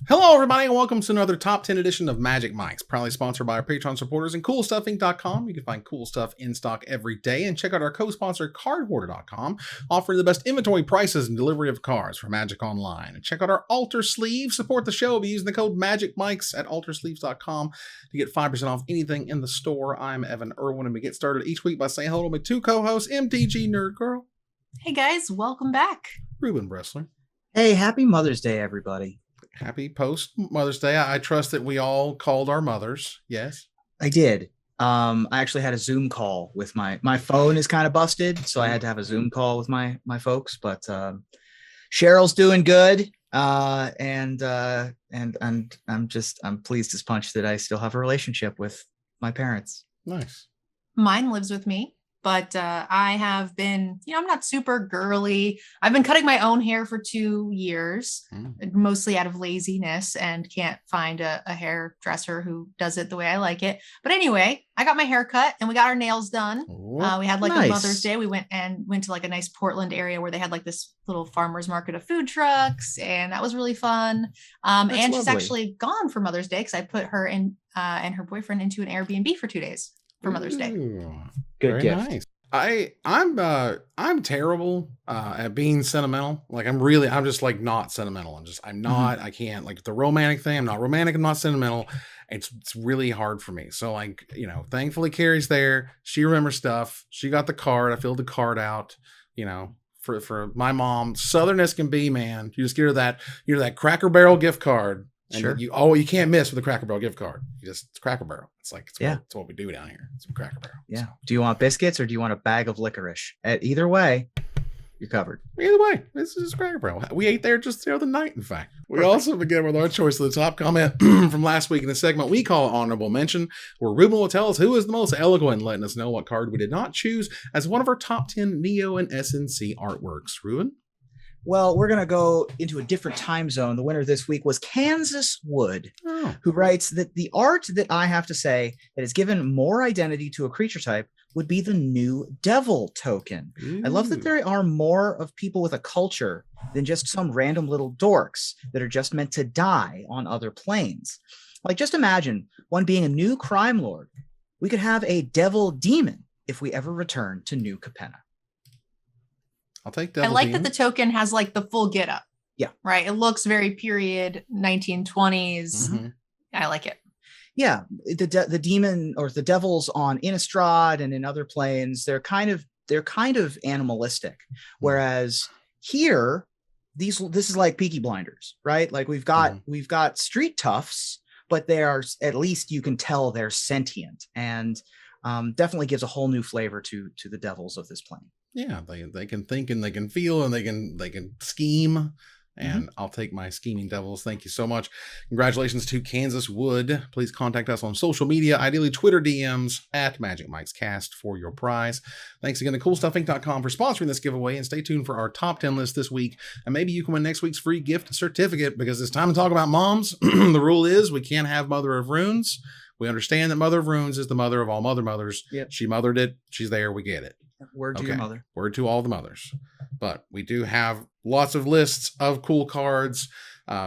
Hello, everybody, and welcome to another Top 10 edition of Magic Mike's, proudly sponsored by our Patreon supporters and CoolStuffInc.com. You can find cool stuff in stock every day, and check out our co-sponsor, CardHoarder.com, offering the best inventory prices and delivery of cards for Magic Online. And check out our Altar Sleeve. Support the show by using the code MagicMikes at AltarSleeves.com to get 5% off anything in the store. I'm Evan Irwin, and we get started each week by saying hello to my two co-hosts, MTG Nerd Girl. Hey guys, welcome back. Ruben Bressler. Hey, happy Mother's Day, everybody. Happy post Mother's Day. I trust that we all called our mothers. Yes, I did. I actually had a Zoom call with my phone is kind of busted, so I had to have a Zoom call with my folks. But Cheryl's doing good, and I'm pleased as punch that I still have a relationship with my parents. Nice. Mine lives with me, but I have been, I'm not super girly. I've been cutting my own hair for 2 years, mostly out of laziness, and can't find a hairdresser who does it the way I like it. But anyway, I got my hair cut and we got our nails done. We had nice. A Mother's Day. We went to like a nice Portland area where they had like this little farmer's market of food trucks, and that was really fun. And lovely. She's actually gone for Mother's Day because I put her and her boyfriend into an Airbnb for 2 days for Mother's Day. Good gift. Nice. I'm terrible at being sentimental. Like I'm just like not sentimental. I'm not. I can't, like, the romantic thing. I'm not romantic. I'm not sentimental. It's really hard for me. So, like, thankfully Carrie's there. She remembers stuff. She got the card. I filled the card out. For my mom, Southern as can be, man. You just get her that Cracker Barrel gift card. And sure. You can't miss with a Cracker Barrel gift card. It's Cracker Barrel. It's what we do down here. It's Cracker Barrel. Yeah. So. Do you want biscuits or do you want a bag of licorice? Either way, you're covered. Either way, this is Cracker Barrel. We ate there just the other night, in fact. We also begin with our choice of the top comment from last week in the segment we call Honorable Mention, where Ruben will tell us who is the most eloquent, letting us know what card we did not choose as one of our top 10 Neo and SNC artworks. Ruben? Well, we're going to go into a different time zone. The winner this week was Kansas Wood, who writes that the art that I have to say that has given more identity to a creature type would be the new devil token. Ooh. I love that there are more of people with a culture than just some random little dorks that are just meant to die on other planes. Like, just imagine one being a new crime lord. We could have a devil demon if we ever return to New Capenna. I'll take that. I like that the token has like the full get up. Yeah. Right. It looks very period 1920s. Mm-hmm. I like it. Yeah. The demon or the devils on Innistrad and in other planes, they're kind of animalistic. Whereas here, this is like Peaky Blinders, right? Like we've got street toughs, but they are, at least you can tell they're sentient, and definitely gives a whole new flavor to the devils of this plane. Yeah, they can think and they can feel and they can scheme. And I'll take my scheming devils. Thank you so much. Congratulations to Kansas Wood. Please contact us on social media, ideally Twitter DMs at Magic Mike's Cast for your prize. Thanks again to CoolStuffInc.com for sponsoring this giveaway, and stay tuned for our top 10 list this week. And maybe you can win next week's free gift certificate, because it's time to talk about moms. The rule is we can't have Mother of Runes. We understand that Mother of Runes is the mother of all mother mothers. Yep. She mothered it. She's there. We get it. Word to your mother. Word to all the mothers. But we do have lots of lists of cool cards.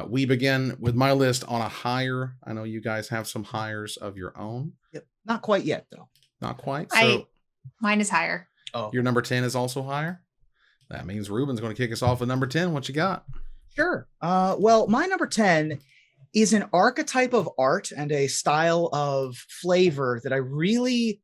We begin with my list on a higher. I know you guys have some higher of your own. Yep. Not quite yet, though. Not quite. So mine is higher. Oh, your number 10 is also higher? That means Ruben's going to kick us off with number 10. What you got? Sure. Well, my number 10 is an archetype of art and a style of flavor that I really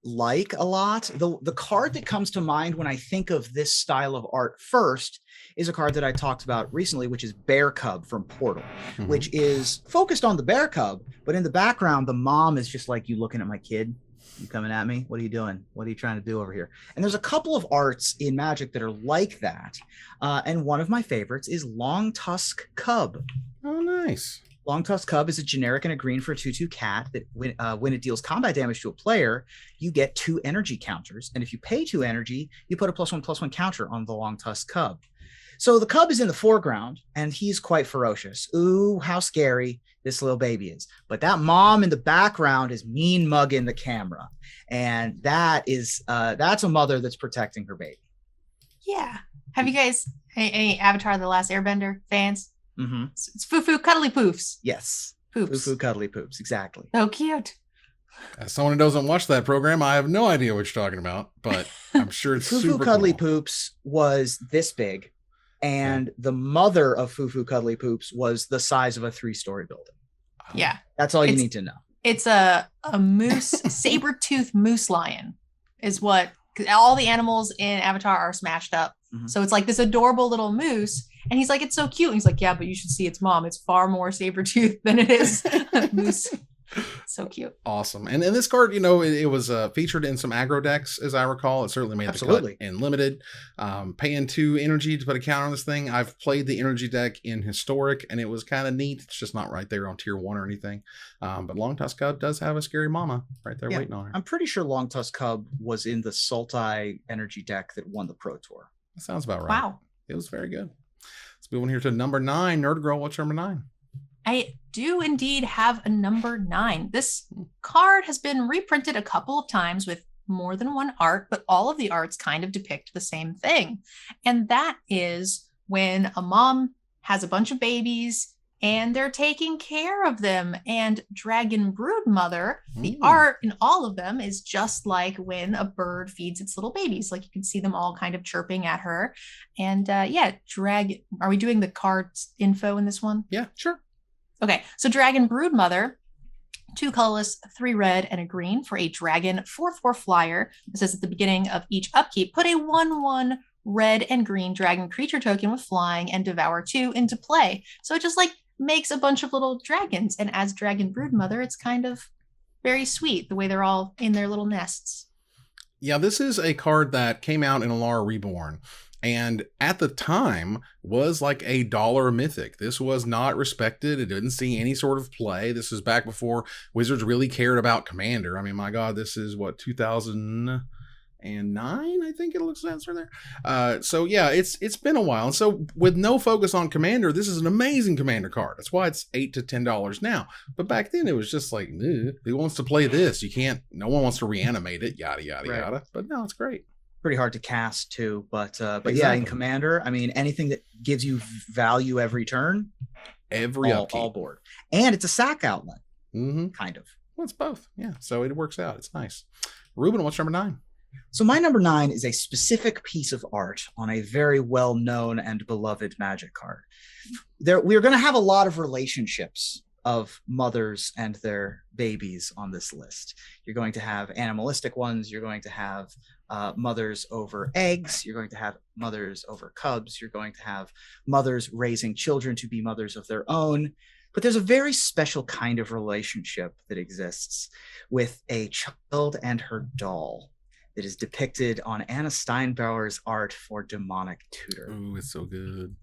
like a lot. The card that comes to mind when I think of this style of art first is a card that I talked about recently, which is Bear Cub from Portal, which is focused on the bear cub, but in the background, the mom is just like, you looking at my kid? You coming at me? What are you doing? What are you trying to do over here? And there's a couple of arts in Magic that are like that. And one of my favorites is Long Tusk Cub. Oh, nice. Long Tusk Cub is a generic and a green for a 2/2 cat that when it deals combat damage to a player, you get 2 energy counters. And if you pay 2 energy, you put a +1/+1 counter on the Long Tusk Cub. So the cub is in the foreground, and he's quite ferocious. Ooh, how scary this little baby is. But that mom in the background is mean mugging the camera. And that's a mother that's protecting her baby. Yeah. Have you guys any Avatar: The Last Airbender fans? Mm-hmm. It's Foo Cuddly Poofs. Yes. Poops. Foo Cuddly Poops. Exactly. So cute. As someone who doesn't watch that program, I have no idea what you're talking about, but I'm sure it's Foo super Cuddly cool. Poops was this big, and the mother of Foo Cuddly Poops was the size of a 3-story building. Yeah. That's all you need to know. It's a moose, saber-toothed moose lion is what, because all the animals in Avatar are smashed up. Mm-hmm. So it's like this adorable little moose. And he's like, it's so cute. And he's like, yeah, but you should see its mom. It's far more saber-toothed than it is moose. So cute. Awesome. And this card, it was featured in some aggro decks, as I recall. It certainly made the cut in limited. Paying 2 energy to put a counter on this thing. I've played the energy deck in historic, and it was kind of neat. It's just not right there on tier 1 or anything. But Long Tusk Cub does have a scary mama right there waiting on her. I'm pretty sure Long Tusk Cub was in the Sultai energy deck that won the Pro Tour. That sounds about right. Wow. It was very good. Let's move on here to number 9. Nerd Girl, what's number 9? I do indeed have a number 9. This card has been reprinted a couple of times with more than one art, but all of the arts kind of depict the same thing. And that is when a mom has a bunch of babies and they're taking care of them. And Dragon Brood Mother, the art in all of them is just like when a bird feeds its little babies. Like you can see them all kind of chirping at her. And are we doing the card info in this one? Yeah, sure. Okay, so Dragon Brood Mother, 2 colorless, 3 red, and a green for a dragon 4/4 flyer. It says at the beginning of each upkeep, put a 1/1 red and green dragon creature token with flying and devour 2 into play. So it just like makes a bunch of little dragons. And as Dragon Brood Mother, it's kind of very sweet the way they're all in their little nests. Yeah, this is a card that came out in Alara Reborn. And at the time was like a $1 mythic. This was not respected. It didn't see any sort of play. This is back before Wizards really cared about Commander. I mean, my God, this is what, 2009, I think it looks like right there. So yeah, it's been a while. And so with no focus on Commander, this is an amazing Commander card. That's why it's $8 to $10 now. But back then it was just like, who wants to play this? No one wants to reanimate it, yada, yada, yada. But no, it's great. Pretty hard to cast too, but Exactly. Yeah, in Commander, I mean, anything that gives you value every turn, all board, and it's a sack outlet, kind of. Well, it's both, yeah. So it works out. It's nice. Ruben, what's number 9? So my number 9 is a specific piece of art on a very well-known and beloved Magic card. We're going to have a lot of relationships of mothers and their babies on this list. You're going to have animalistic ones. You're going to have mothers over eggs. You're going to have mothers over cubs. You're going to have mothers raising children to be mothers of their own. But there's a very special kind of relationship that exists with a child and her doll that is depicted on Anna Steinbauer's art for Demonic Tutor. Ooh, it's so good.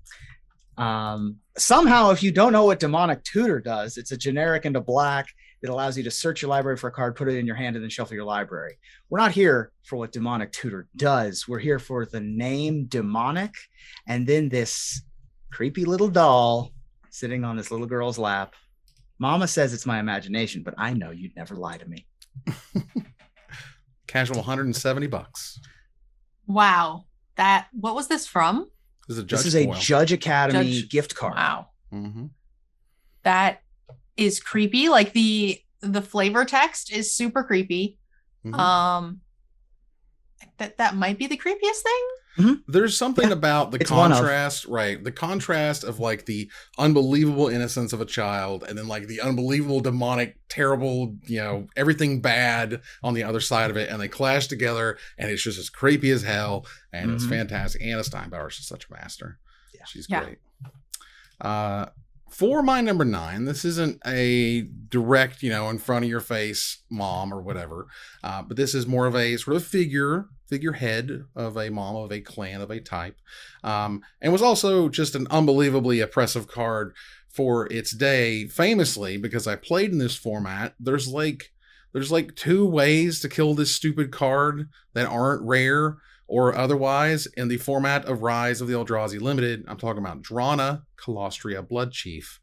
Somehow, if you don't know what Demonic Tutor does, it's a generic into black that allows you to search your library for a card, put it in your hand, and then shuffle your library. We're not here for what Demonic Tutor does. We're here for the name Demonic, and then this creepy little doll sitting on this little girl's lap. Mama says it's my imagination, but I know you'd never lie to me. Casual $170. Wow. What was this from? This is a Judge Academy gift card. Wow. Mm-hmm. That is creepy. Like the flavor text is super creepy. Mm-hmm. That might be the creepiest thing. Mm-hmm. There's something about the contrast, right? The contrast of like the unbelievable innocence of a child and then like the unbelievable demonic, terrible, everything bad on the other side of it. And they clash together and it's just as creepy as hell. And it's fantastic. Anna Steinbauer is just such a master. Yeah. She's great. For my number 9, this isn't a direct, in front of your face mom or whatever. But this is more of a sort of figurehead of a mom of a clan of a type. And was also just an unbelievably oppressive card for its day, famously, because I played in this format. There's like 2 ways to kill this stupid card that aren't rare or otherwise in the format of Rise of the Eldrazi Limited. I'm talking about Drana, Colostria, Blood Chief,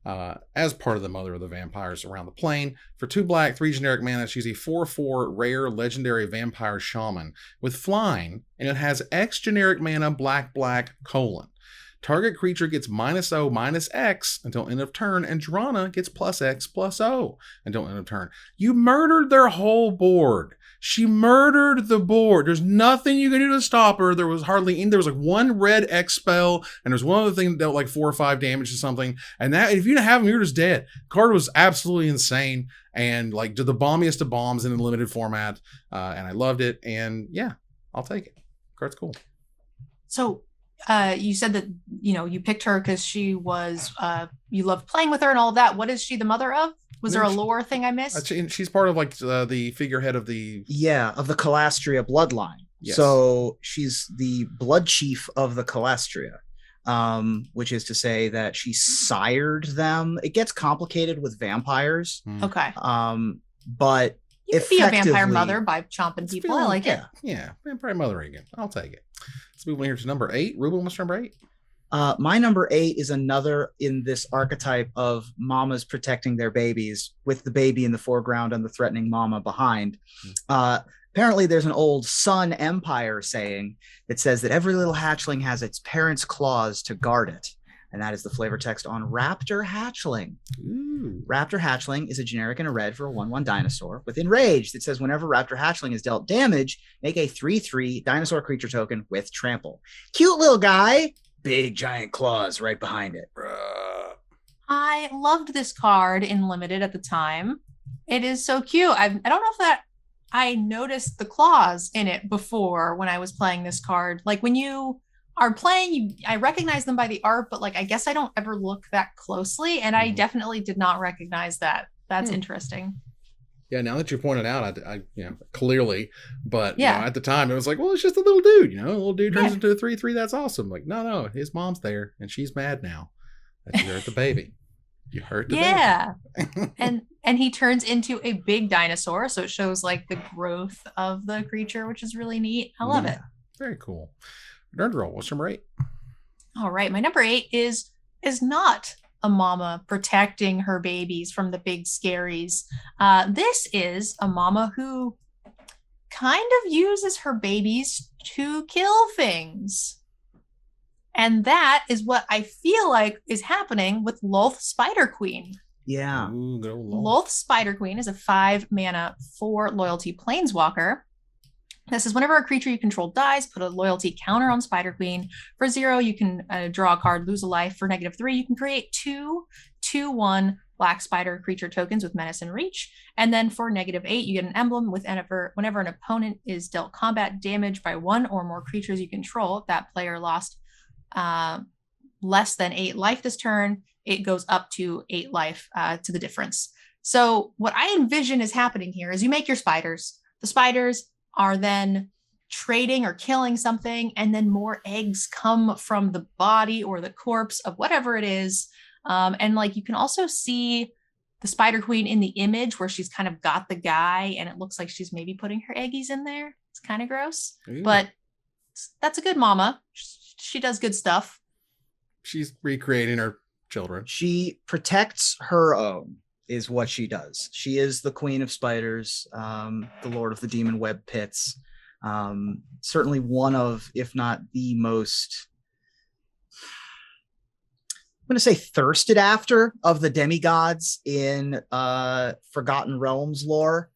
as part of the Mother of the Vampires around the plane. For 2 black, 3 generic mana, she's a 4/4 rare legendary vampire shaman with flying, and it has X generic mana, black, Target creature gets -0/-X until end of turn, and Drana gets +X/+0 until end of turn. You murdered their whole board. She murdered the board. There's nothing you can do to stop her. There was hardly any. There was like one red X spell, and there's one other thing that dealt like 4 or 5 damage to something. And that, if you didn't have them, you're just dead. Card was absolutely insane, and like did the bombiest of bombs in a limited format. And I loved it. And yeah, I'll take it. Card's cool. So you said that, you know, you picked her because she was, you loved playing with her and all of that. What is she the mother of? Was there a lore thing I missed? She's part of like the figurehead of the... Yeah, of the Calastria bloodline. Yes. So she's the blood chief of the Calastria, which is to say that she sired them. It gets complicated with vampires. Okay. But you could be a vampire mother by chomping people. I like it. Yeah, vampire mother again. I'll take it. Let's move on here to number 8. Ruben, what's number 8? My number 8 is another in this archetype of mamas protecting their babies, with the baby in the foreground and the threatening mama behind. Apparently, there's an old Sun Empire saying that says that every little hatchling has its parents' claws to guard it. And that is the flavor text on Raptor Hatchling. Ooh. Raptor Hatchling is a generic and a red for a 1/1 dinosaur with Enraged. It says whenever Raptor Hatchling is dealt damage, make a 3/3 dinosaur creature token with Trample. Cute little guy, big giant claws right behind it. I loved this card in Limited at the time. It is so cute. I don't know if that I noticed the claws in it before when I was playing this card. Like when you are playing, I recognize them by the art, but like I guess I don't ever look that closely, and I definitely did not recognize that. That's interesting. Yeah, now that you pointed out, I clearly, but yeah, you know, at the time it was like, well, it's just a little dude, a little dude turns into a 3/3. That's awesome. Like, no, his mom's there, and she's mad now that you hurt the baby. You hurt the baby. and he turns into a big dinosaur, so it shows like the growth of the creature, which is really neat. I love it. Very cool. Nerd Roll, what's number 8? All right, my number 8 is not a mama protecting her babies from the big scaries. This is a mama who kind of uses her babies to kill things. And that is what I feel like is happening with Lolth Spider Queen. Yeah. Ooh, Lolth Spider Queen is a 5-mana 4 loyalty planeswalker. This is whenever a creature you control dies, put a loyalty counter on Spider Queen. For 0, you can draw a card, lose a life. For -3, you can create 2/2/1 Black Spider creature tokens with Menace and Reach. And then for -8, you get an emblem with whenever an opponent is dealt combat damage by 1 or more creatures you control, that player lost less than 8 life this turn, it goes up to 8 life to the difference. So what I envision is happening here is you make your spiders. The spiders are then trading or killing something, and then more eggs come from the body or the corpse of whatever it is. And like you can also see the Spider Queen in the image where she's kind of got the guy, and it looks like she's maybe putting her eggies in there. It's kind of gross. Ooh. But that's a good mama. She does good stuff. She's recreating her children. She protects her own, is what she does. She is the queen of spiders, the lord of the demon web pits. Certainly one of, if not the most, I'm going to say thirsted after of the demigods in Forgotten Realms lore.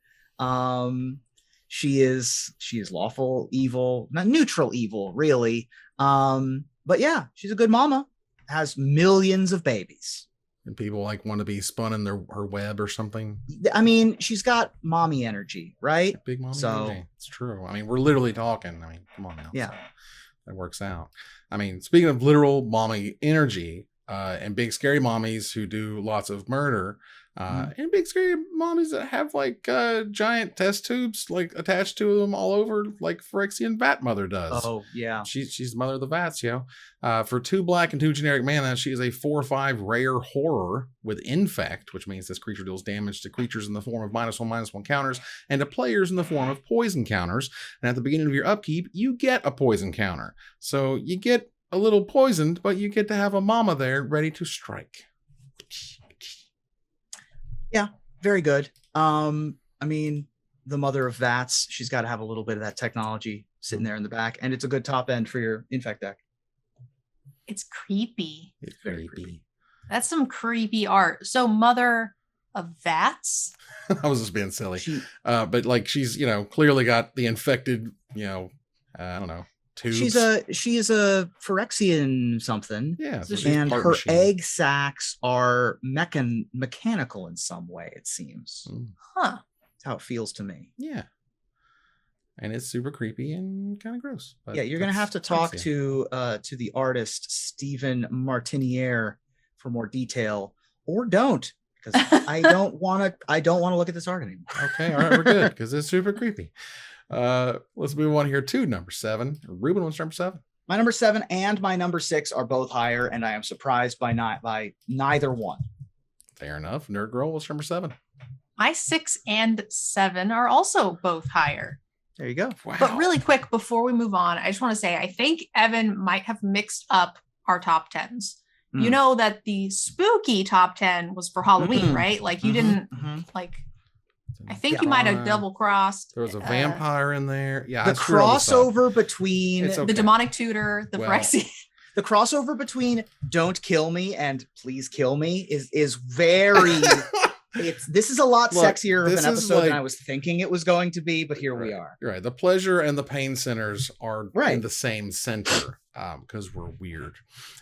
She is lawful evil, not neutral evil, really. But yeah, she's a good mama, has millions of babies. And people like want to be spun in her web or something. I mean, she's got mommy energy, right? Big mommy energy. It's true. I mean, we're literally talking. I mean, come on now. Yeah. So that works out. I mean, speaking of literal mommy energy, and big scary mommies who do lots of murder, and big scary mommies that have like giant test tubes like attached to them all over, like Phyrexian Vat Mother does. Oh yeah, she's the mother of the Vats, for 2 black and 2 generic mana, she is a 4/5 rare horror with Infect, which means this creature deals damage to creatures in the form of -1/-1 counters and to players in the form of poison counters. And at the beginning of your upkeep, you get a poison counter, so you get a little poisoned, but you get to have a mama there ready to strike. Yeah, very good. I mean, the mother of Vats, she's got to have a little bit of that technology sitting there in the back, and it's a good top end for your Infect deck. It's creepy. It's creepy. That's some creepy art. So Mother of Vats. I was just being silly. But like she's, clearly got the infected, I don't know, tubes. She is a Phyrexian something. Yeah. So And her machine. egg sacs are mechanical in some way, it seems. Huh. That's how it feels to me. Yeah. And it's super creepy and kind of gross. But Yeah, you're gonna have to talk sexy. to the artist Stephen Martiniere for more detail, or don't, because I don't want to look at this art anymore. Okay, all right, we're good because it's super creepy. Let's move on here to number 7. Ruben, what's number 7? My number 7 and my number 6 are both higher, and I am surprised by neither one. Fair enough. Nerd Girl, what's number 7? My 6 and 7 are also both higher. There you go. Wow. But really quick, before we move on, I just want to say I think Evan might have mixed up our top 10s. You know that the spooky top 10 was for Halloween, right? Like you didn't like. I think you might have double crossed. There was a vampire in there. Yeah, The I screwed all this up. crossover between It's okay. The demonic tutor, the Phyrexian. the crossover between "Don't kill me" and "Please kill me" is very. This is a lot Look, sexier of this an is episode than like- I was thinking it was going to be, but here we are. Right. The pleasure and the pain centers are Right. in the same center because we're weird.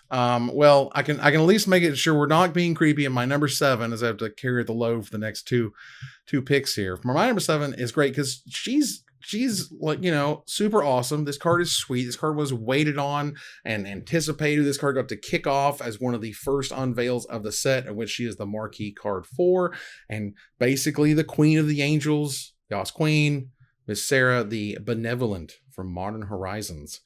Well, I can at least make it sure we're not being creepy. And my number 7 is I have to carry the load for the next two picks here. My number 7 is great because she's like, super awesome. This card is sweet. This card was waited on and anticipated. This card got to kick off as one of the first unveils of the set, in which she is the marquee card 4, and basically the queen of the angels, Yas Queen, Miss Sarah the Benevolent from Modern Horizons.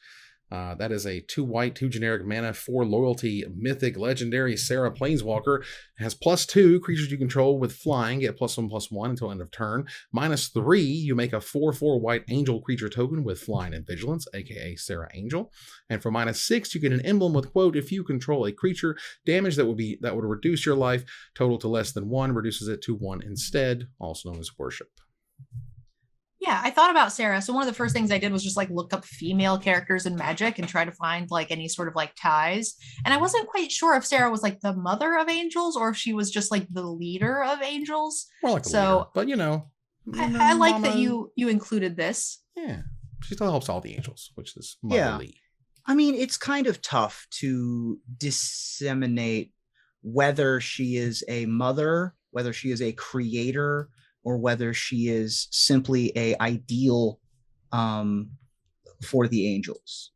That is a 2 white, 2 generic mana, 4 loyalty, mythic, legendary Sarah Planeswalker. It has +2 creatures you control with flying, get +1/+1 until end of turn. -3, you make a 4/4 white angel creature token with flying and vigilance, aka Sarah Angel. And for -6, you get an emblem with quote, if you control a creature, damage that would reduce your life total to less than 1, reduces it to 1 instead, also known as worship. Yeah, I thought about Sarah. So one of the first things I did was just like look up female characters in Magic and try to find like any sort of like ties. And I wasn't quite sure if Sarah was like the mother of angels or if she was just like the leader of angels. More like a So, leader, but I like that Mama- you included this. Yeah, she still helps all the angels, which is Yeah. motherly. I mean, it's kind of tough to disseminate whether she is a mother, whether she is a creator, or whether she is simply a ideal for the angels.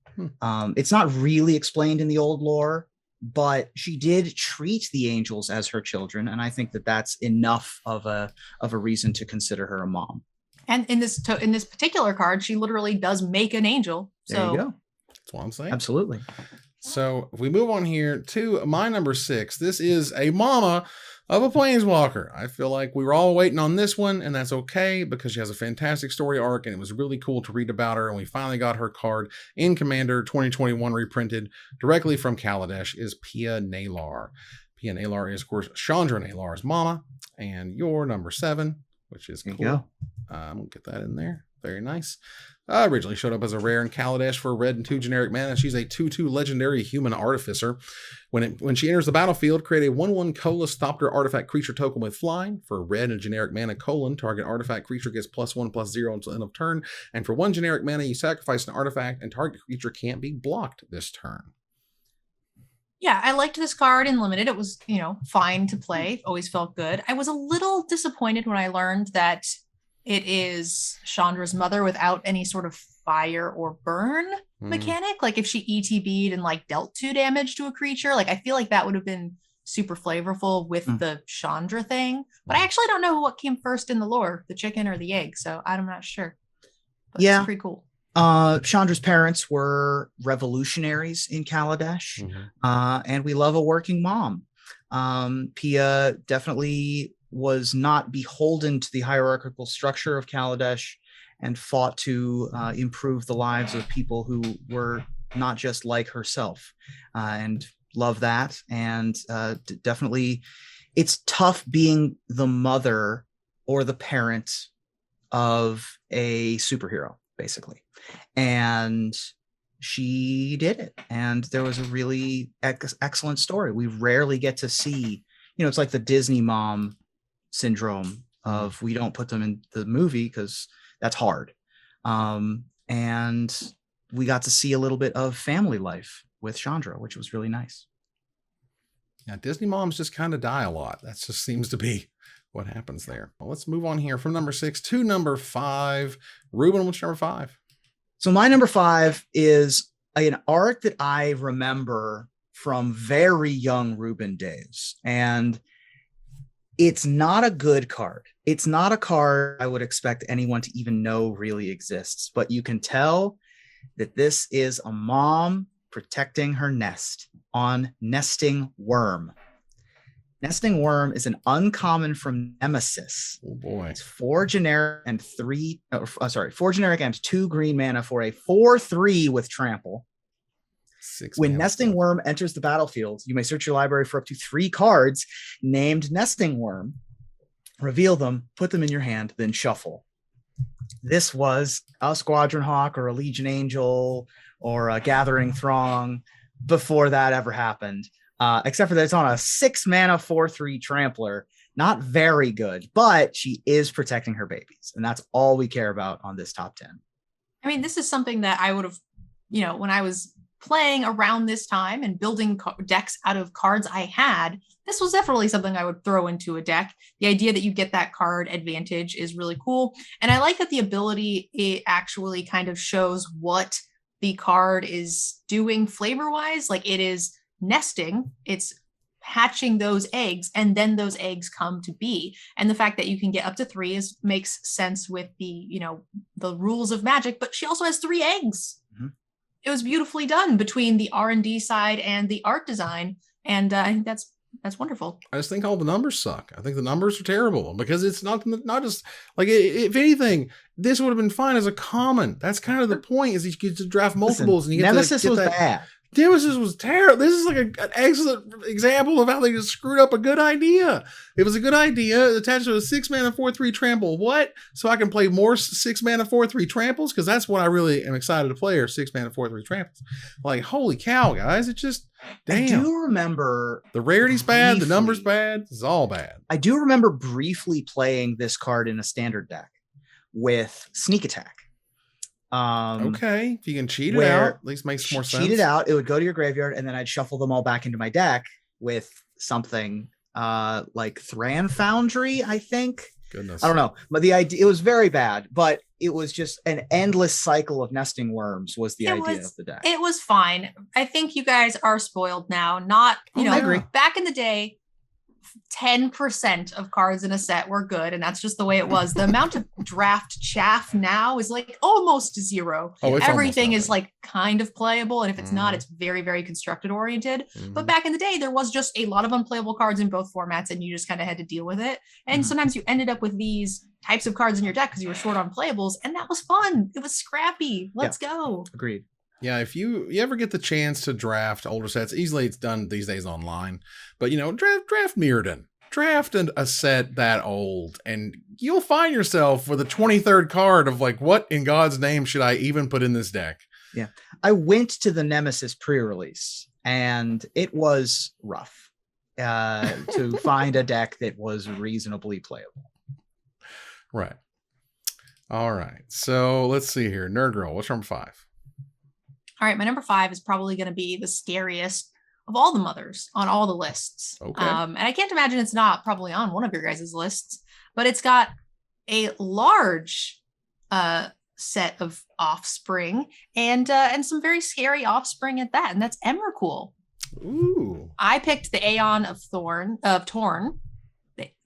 It's not really explained in the old lore, but she did treat the angels as her children, and I think that that's enough of a reason to consider her a mom. And in this particular card, she literally does make an angel. There So you go. That's what I'm saying. Absolutely. So if we move on here to my number 6, this is a mama of a planeswalker. I feel like we were all waiting on this one, and that's okay because she has a fantastic story arc, and it was really cool to read about her. And we finally got her card in Commander 2021 reprinted directly from Kaladesh. Is Pia Nalar. Pia Nalar is, of course, Chandra Nalar's mama, and your number 7, which is There cool. you go. We'll get that in there. Very nice. Originally showed up as a rare in Kaladesh for red and 2 generic mana. She's a 2/2 legendary human artificer. When she enters the battlefield, create a 1/1 Colas Thopter artifact creature token with flying. For red and generic mana, target artifact creature gets +1/+0 until end of turn. And for 1 generic mana, you sacrifice an artifact and target creature can't be blocked this turn. yeah, I liked this card in limited. It was, fine to play. Always felt good. I was a little disappointed when I learned that it is Chandra's mother without any sort of fire or burn mechanic. Like if she ETB'd and like dealt 2 damage to a creature, like I feel like that would have been super flavorful with the Chandra thing. But I actually don't know what came first in the lore, the chicken or the egg. So I'm not sure. But Yeah. it's pretty cool. Chandra's parents were revolutionaries in Kaladesh, and we love a working mom. Pia definitely was not beholden to the hierarchical structure of Kaladesh and fought to improve the lives of people who were not just like herself, and love that. And definitely it's tough being the mother or the parent of a superhero, basically. And she did it, and there was a really excellent story. We rarely get to see, it's like the Disney mom syndrome of we don't put them in the movie because that's hard. And we got to see a little bit of family life with Chandra, which was really nice. Yeah, Disney moms just kind of die a lot. That just seems to be what happens there. Well, let's move on here from number 6 to number 5. Ruben, what's number 5? So my number 5 is an art that I remember from very young Ruben days. And it's not a good card. It's not a card I would expect anyone to even know really exists, but you can tell that this is a mom protecting her nest on Nesting Worm. Nesting Worm is an uncommon from Nemesis. Oh boy. It's 4 generic and 4 generic and 2 green mana for a 4/3 with trample. When Nesting Worm enters the battlefield, you may search your library for up to 3 cards named Nesting Worm, reveal them, put them in your hand, then shuffle. This was a Squadron Hawk or a Legion Angel or a Gathering Throng before that ever happened, except for that it's on a 6 mana 4/3 trampler. Not very good, but she is protecting her babies, and that's all we care about on this top 10. I mean, this is something that I would have, when I was playing around this time and building decks out of cards I had, this was definitely something I would throw into a deck. The idea that you get that card advantage is really cool. And I like that the ability, it actually kind of shows what the card is doing flavor-wise. Like it is nesting, it's hatching those eggs, and then those eggs come to be. And the fact that you can get up to 3 makes sense with the, the rules of Magic, but she also has 3 eggs. Mm-hmm. It was beautifully done between the R&D side and the art design. And I think that's wonderful. I just think all the numbers suck. I think the numbers are terrible because it's not just like, if anything, this would have been fine as a common. That's kind of the point, is you get to draft multiples. And you get Nemesis to get was that. Bad. Nemesis was terrible. This is like an excellent example of how they just screwed up a good idea. It was a good idea attached to a 6 mana 4/3 trample. What? So I can play more 6 mana 4/3 tramples? Because that's what I really am excited to play, are 6 mana 4/3 tramples. Like, holy cow, guys. It just, damn. I do remember the rarity's bad, the number's bad, it's all bad. I do remember briefly playing this card in a standard deck with Sneak Attack. Okay, if you can cheat it out, at least makes more sense. Cheat it out, it would go to your graveyard, and then I'd shuffle them all back into my deck with something like Thran Foundry, I think. Goodness. I don't know, but the idea, it was very bad, but it was just an endless cycle of nesting worms was the idea of the deck. It was fine. I think you guys are spoiled now. Not, I agree. Back in the day, 10% of cards in a set were good, and that's just the way it was. The amount of draft chaff now is like almost 0. Everything is like kind of playable, and if it's not, it's very, very constructed oriented. But back in the day, there was just a lot of unplayable cards in both formats, and you just kind of had to deal with it. And sometimes you ended up with these types of cards in your deck because you were short on playables, and that was fun. It was scrappy. Let's go. Agreed. Yeah, if you ever get the chance to draft older sets, easily it's done these days online. But, draft Mirrodin. Draft a set that old, and you'll find yourself with a 23rd card of like, what in God's name should I even put in this deck? Yeah. I went to the Nemesis pre-release, and it was rough to find a deck that was reasonably playable. Right. All right. So let's see here. Nerd Girl, what's number 5? All right, my number 5 is probably going to be the scariest of all the mothers on all the lists. Okay. And I can't imagine it's not probably on one of your guys' lists, but it's got a large set of offspring and some very scary offspring at that, and that's Emrakul. Ooh. I picked the Aeon of Torn.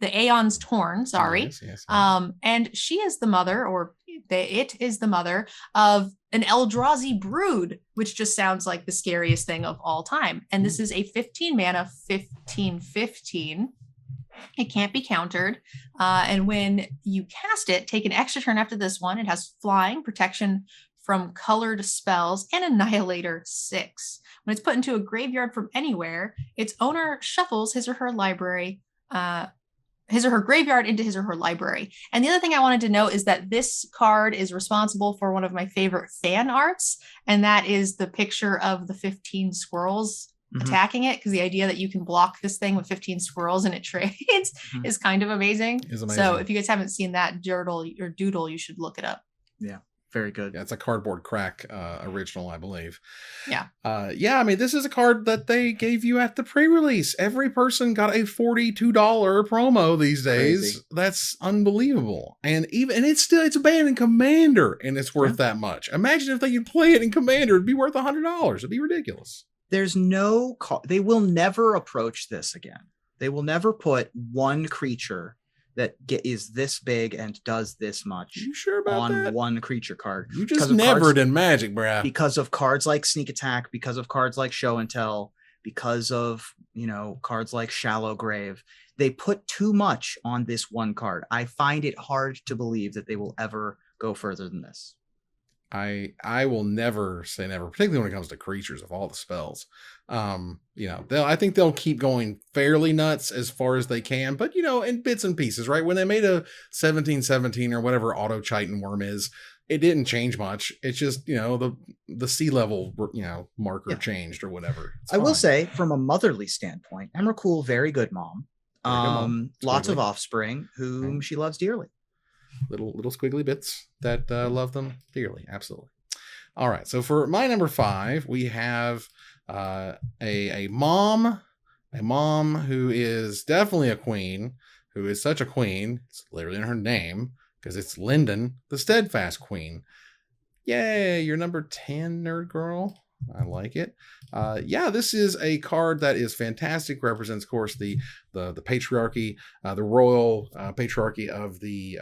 The Aeon's Torn, sorry. Yes. And she is the mother, or it is the mother of an Eldrazi Brood, which just sounds like the scariest thing of all time. And this is a 15 mana, 15/15. It can't be countered. And when you cast it, take an extra turn after this one. It has flying, protection from colored spells, and Annihilator 6. When it's put into a graveyard from anywhere, its owner shuffles his or her library his or her graveyard into his or her library. And the other thing I wanted to note is that this card is responsible for one of my favorite fan arts, and that is the picture of the 15 squirrels attacking it, because the idea that you can block this thing with 15 squirrels and it trades is kind of amazing. So if you guys haven't seen that doodle, you should look it up. Yeah. Very good. Yeah, it's a cardboard crack original, I believe. Yeah. Yeah, I mean, this is a card that they gave you at the pre-release. Every person got a $42 promo these days. Crazy. That's unbelievable. And it's banned in Commander, and it's worth that much. Imagine if they could play it in Commander, it'd be worth $100. It'd be ridiculous. There's no they will never approach this again. They will never put one creature that is this big and does this much you sure about on that? One creature card. You just never did Magic, bruh. Because of cards like Sneak Attack, because of cards like Show and Tell, because of, cards like Shallow Grave. They put too much on this one card. I find it hard to believe that they will ever go further than this. I will never say never, particularly when it comes to creatures of all the spells. I think they'll keep going fairly nuts as far as they can, but in bits and pieces, right? When they made a 17/17 or whatever auto Chitin Worm is, it didn't change much. It's just, the sea level, marker changed or whatever. I will say, from a motherly standpoint, Emrakul, very good mom. Lots of offspring whom she loves dearly. Little squiggly bits that love them dearly. Absolutely. All right. So for my number 5, we have a mom who is definitely a queen, who is such a queen. It's literally in her name because it's Lynden, the Steadfast Queen. Yay. You're number 10, nerd girl. I like it. This is a card that is fantastic. Represents, of course, the patriarchy, the royal patriarchy of the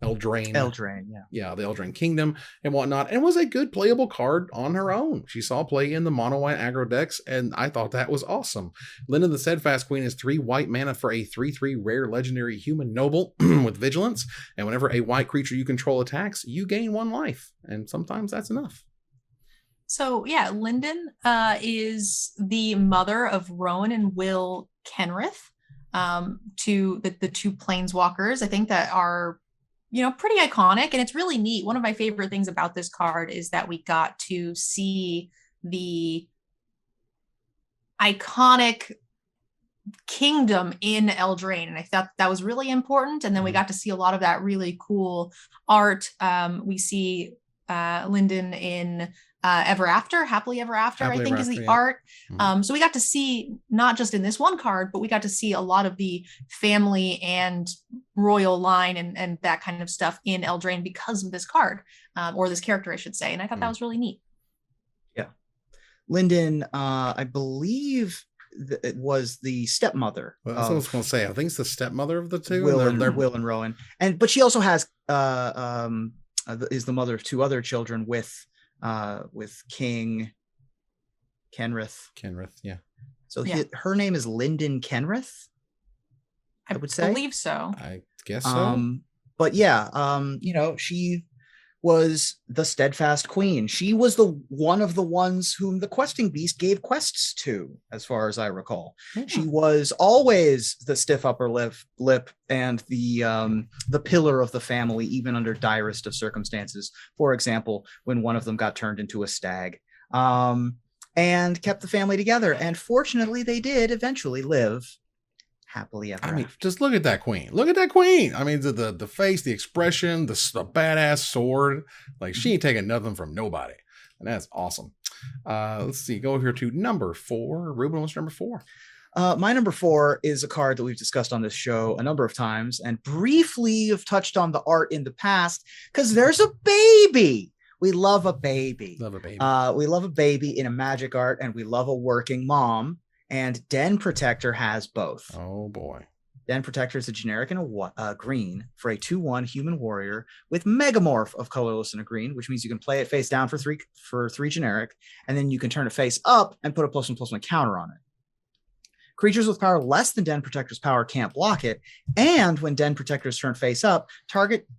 Eldraine. The Eldraine Kingdom and whatnot. And was a good playable card on her own. She saw play in the mono white aggro decks, and I thought that was awesome. Lynden the Steadfast Queen is 3 white mana for a 3/3 rare legendary human noble with vigilance. And whenever a white creature you control attacks, you gain 1 life. And sometimes that's enough. So Lynden is the mother of Rowan and Will Kenrith, to the 2 planeswalkers, I think, that are, pretty iconic. And it's really neat. One of my favorite things about this card is that we got to see the iconic kingdom in Eldraine, and I thought that was really important. And then we got to see a lot of that really cool art. We see Lynden in Happily Ever After, I think is the art. So we got to see, not just in this one card, but we got to see a lot of the family and royal line and that kind of stuff in Eldraine because of this card, or this character, I should say. And I thought that was really neat. Yeah. Lynden, I believe it was the stepmother. Well, that's what I was going to say. I think it's the stepmother of the two. Will and Rowan. But she also has is the mother of 2 other children with King Kenrith. Yeah. So her name is Lynden Kenrith, I would say. I believe so. I guess so. But she was the Steadfast Queen. She was one of the ones whom the questing beast gave quests to, as far as I recall. Yeah. She was always the stiff upper lip and the pillar of the family, even under direst of circumstances. For example, when one of them got turned into a stag, and kept the family together. And fortunately, they did eventually live happily ever after. Just look at that queen. Look at that queen. I mean, the face, the expression, the badass sword. Like, she ain't taking nothing from nobody. And that's awesome. Let's see. Go over here to number 4. Ruben, what's number 4? My number 4 is a card that we've discussed on this show a number of times and briefly have touched on the art in the past, because there's a baby. We love a baby. We love a baby in a magic art, and we love a working mom. And Den Protector has both. Oh, boy. Den Protector is a generic and a green for a 2/1 human warrior with Megamorph of colorless and a green, which means you can play it face down for 3 generic, and then you can turn it face up and put a +1/+1 counter on it. Creatures with power less than Den Protector's power can't block it, and when Den Protector's turn face up,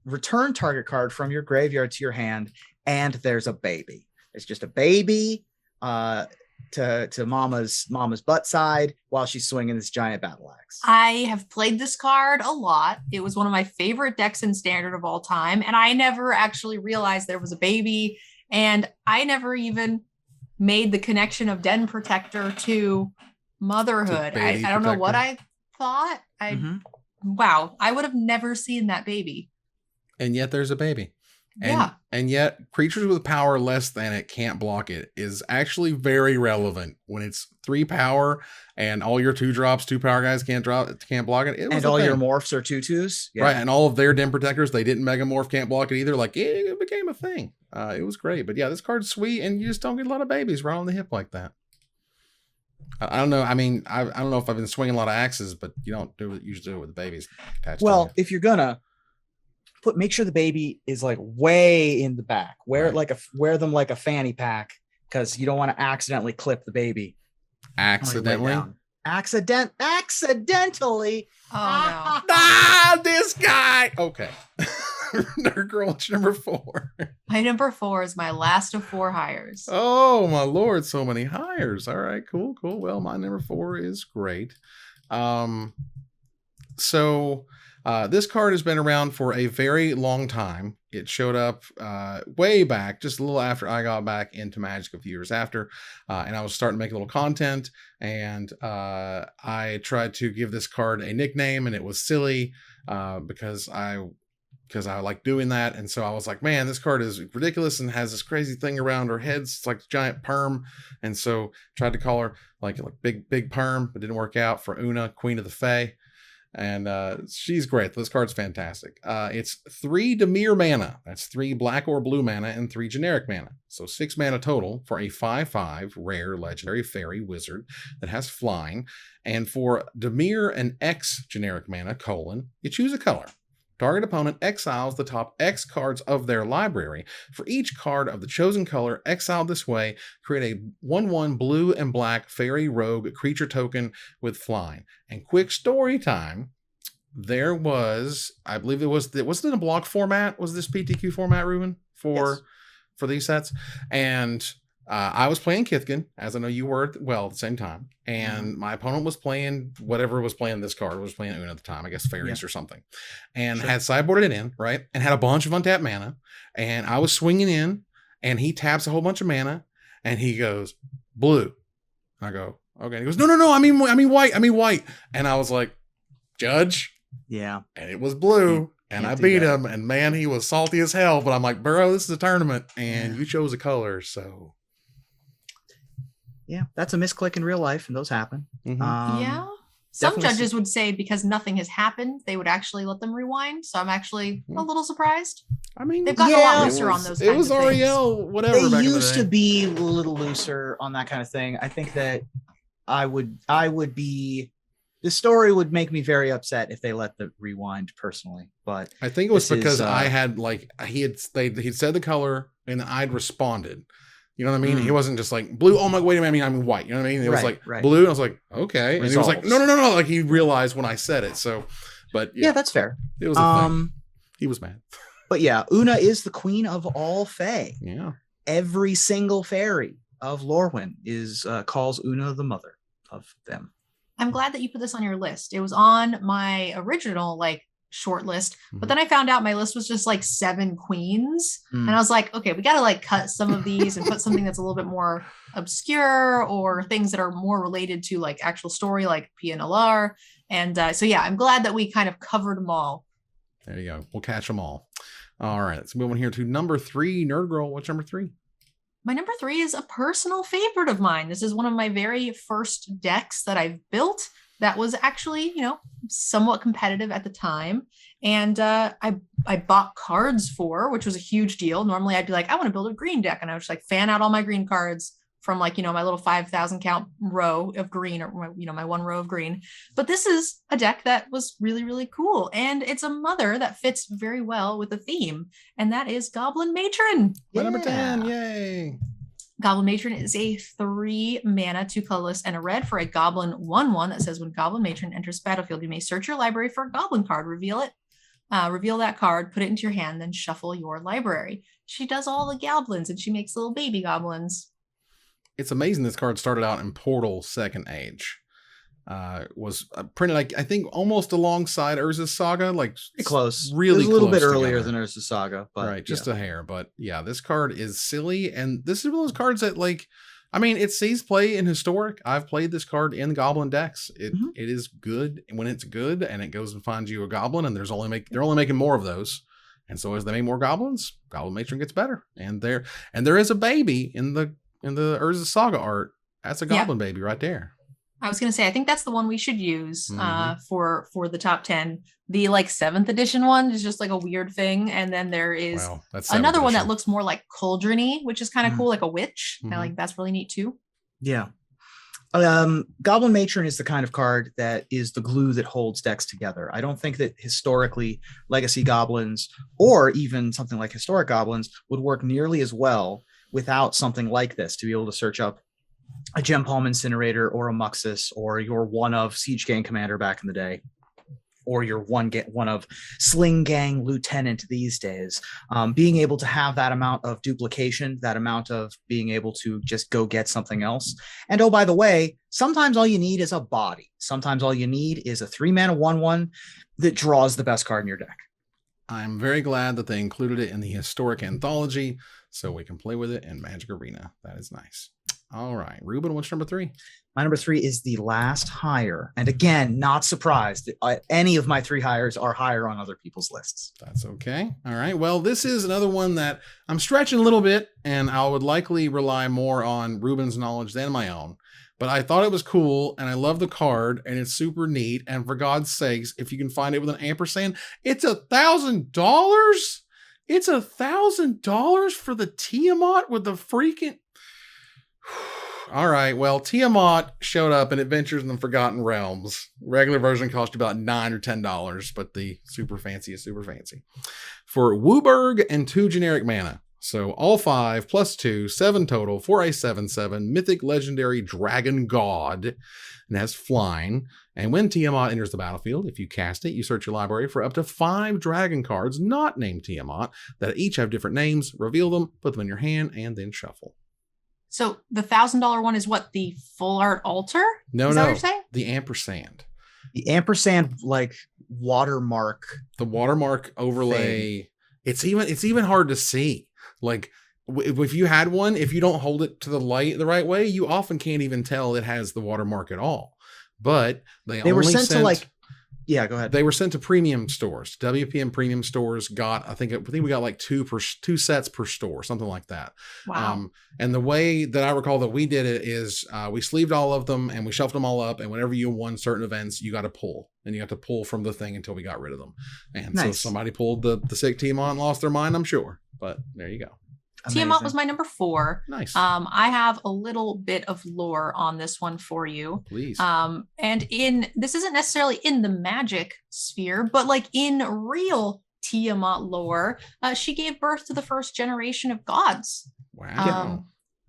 return target card from your graveyard to your hand, and there's a baby. It's just a baby. to Mama's butt side while she's swinging this giant battle axe. I have played this card a lot. It was one of my favorite decks in Standard of all time, and I never actually realized there was a baby, and I never even made the connection of Den Protector to motherhood. I don't know what I thought. Wow, I would have never seen that baby. And yet there's a baby. And yet creatures with power less than it can't block it is actually very relevant when it's 3 power and all your 2-drops, 2 power guys can't block it. And all your morphs are 2/2s. Yeah. Right. And all of their Den Protectors, they didn't megamorph, can't block it either. Like it became a thing. It was great. But yeah, this card's sweet and you just don't get a lot of babies right on the hip like that. I don't know. I mean, I don't know if I've been swinging a lot of axes, but you don't usually do it with the babies attached. Well, if you're gonna make sure the baby is like way in the back. Wear them like a fanny pack because you don't want to accidentally clip the baby. Accidentally. Accidentally. Oh no. This guy. Okay. Nerd Girl, what's your number 4? My number 4 is my last of 4 hires. Oh my lord, so many hires. All right, cool. Well, my number 4 is great. This card has been around for a very long time. It showed up way back, just a little after I got back into Magic a few years after, and I was starting to make a little content, and I tried to give this card a nickname, and it was silly because I like doing that, and so I was like, man, this card is ridiculous and has this crazy thing around her head. It's like a giant perm, and so tried to call her like big perm, but didn't work out for Una, Queen of the Fae. And she's great. This card's fantastic. It's 3 Dimir mana. That's 3 black or blue mana and 3 generic mana. So 6 mana total for a 5/5 rare legendary fairy wizard that has flying. And for Dimir and X generic mana, you choose a color. Target opponent exiles the top X cards of their library. For each card of the chosen color exiled this way, create a 1/1 blue and black fairy rogue creature token with flying. And quick story time, there was, I believe it was in a block format. Was this PTQ format, Ruben, for these sets? And I was playing Kithkin, as I know you were, at the same time. And my opponent was playing whatever was playing this card. Was playing Una at the time, I guess fairies or something. And had sideboarded it in, right? And had a bunch of untapped mana. And I was swinging in, and he taps a whole bunch of mana, and he goes, blue. And I go, okay. And he goes, no, I mean white. And I was like, Judge? Yeah. And it was blue. And I beat him. And man, he was salty as hell. But I'm like, bro, this is a tournament. And you chose a color, so... Yeah, that's a misclick in real life, and those happen. Yeah. Some judges would say because nothing has happened, they would actually let them rewind. So I'm actually a little surprised. I mean, they've gotten a lot looser on those. It was Ariel, whatever. They used to be a little looser on that kind of thing. I think that I would be. The story would make me very upset if they let the rewind personally. But I think it was because I had he'd said the color and I'd responded. You know what I mean? He wasn't just like blue. Oh my, wait a minute. I mean white. You know what I mean? It was like blue. And I was like, okay. And he was like, no. Like he realized when I said it. So, but yeah, that's fair. It was a thing. He was mad. But yeah, Una is the queen of all Fae. Yeah. Every single fairy of Lorwyn calls Una the mother of them. I'm glad that you put this on your list. It was on my original short list, but then I found out my list was just 7 queens, and I was like, okay, we gotta cut some of these and put something that's a little bit more obscure or things that are more related to actual story, like PNLR. And so yeah, I'm glad that we kind of covered them all. There you go. We'll catch them all. All right, let's move on here to number 3. Nerd Girl, what's number 3? My number 3 is a personal favorite of mine. This is one of my very first decks that I've built that was actually, somewhat competitive at the time. And I bought cards for, which was a huge deal. Normally I'd be like, I want to build a green deck. And I would just fan out all my green cards from my little 5,000 count row of green, or my 1 row of green. But this is a deck that was really, really cool. And it's a mother that fits very well with the theme. And that is Goblin Matron. My number 10, yay. Goblin Matron is a 3 mana, 2 colorless, and a red for a Goblin 1/1 that says when Goblin Matron enters the battlefield, you may search your library for a Goblin card, reveal that card, put it into your hand, then shuffle your library. She does all the goblins, and she makes little baby goblins. it's amazing this card started out in Portal Second Age. Was printed, like, I think almost alongside Urza's Saga, like Pretty close. Really, it was a little close bit earlier together. than Urza's Saga, but right, just a hair. But yeah, this card is silly, and this is one of those cards that, like, I mean, it sees play in Historic. I've played this card in Goblin decks. It is good when it's good, and it goes and finds you a Goblin, and they're only making more of those. And so as they make more Goblins, Goblin Matron gets better. And there is a baby in the Urza's Saga art. That's a Goblin baby right there. I was going to say, I think that's the one we should use for the top 10. The like 7th edition one is just like a weird thing. And then there is another one that looks more like cauldron-y, which is kind of cool, like a witch. I like that's really neat too. Yeah. Goblin Matron is the kind of card that is the glue that holds decks together. I don't think that historically Legacy Goblins or even something like Historic Goblins would work nearly as well without something like this, to be able to search up a Gem Palm Incinerator or a Muxus or your one of Siege Gang Commander back in the day, or your one of Sling Gang Lieutenant these days. Being able to have that amount of duplication, that amount of being able to just go get something else. And oh, by the way, sometimes all you need is a body. Sometimes all you need is a 3-mana 1/1 that draws the best card in your deck. I'm very glad that they included it in the Historic Anthology so we can play with it in Magic Arena. That is nice. All right, Ruben, what's number 3? My number 3 is the last hire. And again, not surprised that any of my 3 hires are higher on other people's lists. That's okay. All right. Well, this is another one that I'm stretching a little bit, and I would likely rely more on Ruben's knowledge than my own. But I thought it was cool, and I love the card, and it's super neat. And for God's sakes, if you can find it with an ampersand, it's $1,000. It's $1,000 for the Tiamat with the freaking... All right, well, Tiamat showed up in Adventures in the Forgotten Realms. Regular version cost you about $9 or $10, but the super fancy is super fancy. For Wooburg and 2 generic mana. So all 5 plus 2, 7 total for a 7/7 mythic legendary dragon god, and has flying. And when Tiamat enters the battlefield, if you cast it, you search your library for up to 5 dragon cards not named Tiamat that each have different names. Reveal them, put them in your hand, and then shuffle. So the $1,000 one is what, the full art altar? No, is that what you're saying? The ampersand. The ampersand, like watermark. The watermark overlay. It's even hard to see. Like if you had one, if you don't hold it to the light the right way, you often can't even tell it has the watermark at all. But they were sent to like. Yeah, go ahead. They were sent to premium stores. WPM premium stores got, I think we got like two sets per store, something like that. Wow. And the way that I recall that we did it is we sleeved all of them and we shuffled them all up. And whenever you won certain events, you got to pull. And you got to pull from the thing until we got rid of them. And so somebody pulled the sick Tiamat and lost their mind, I'm sure. But there you go. Amazing. Tiamat was my number 4. Nice. I have a little bit of lore on this one for you. Please. And this isn't necessarily in the magic sphere, but like in real Tiamat lore, she gave birth to the first generation of gods. Wow.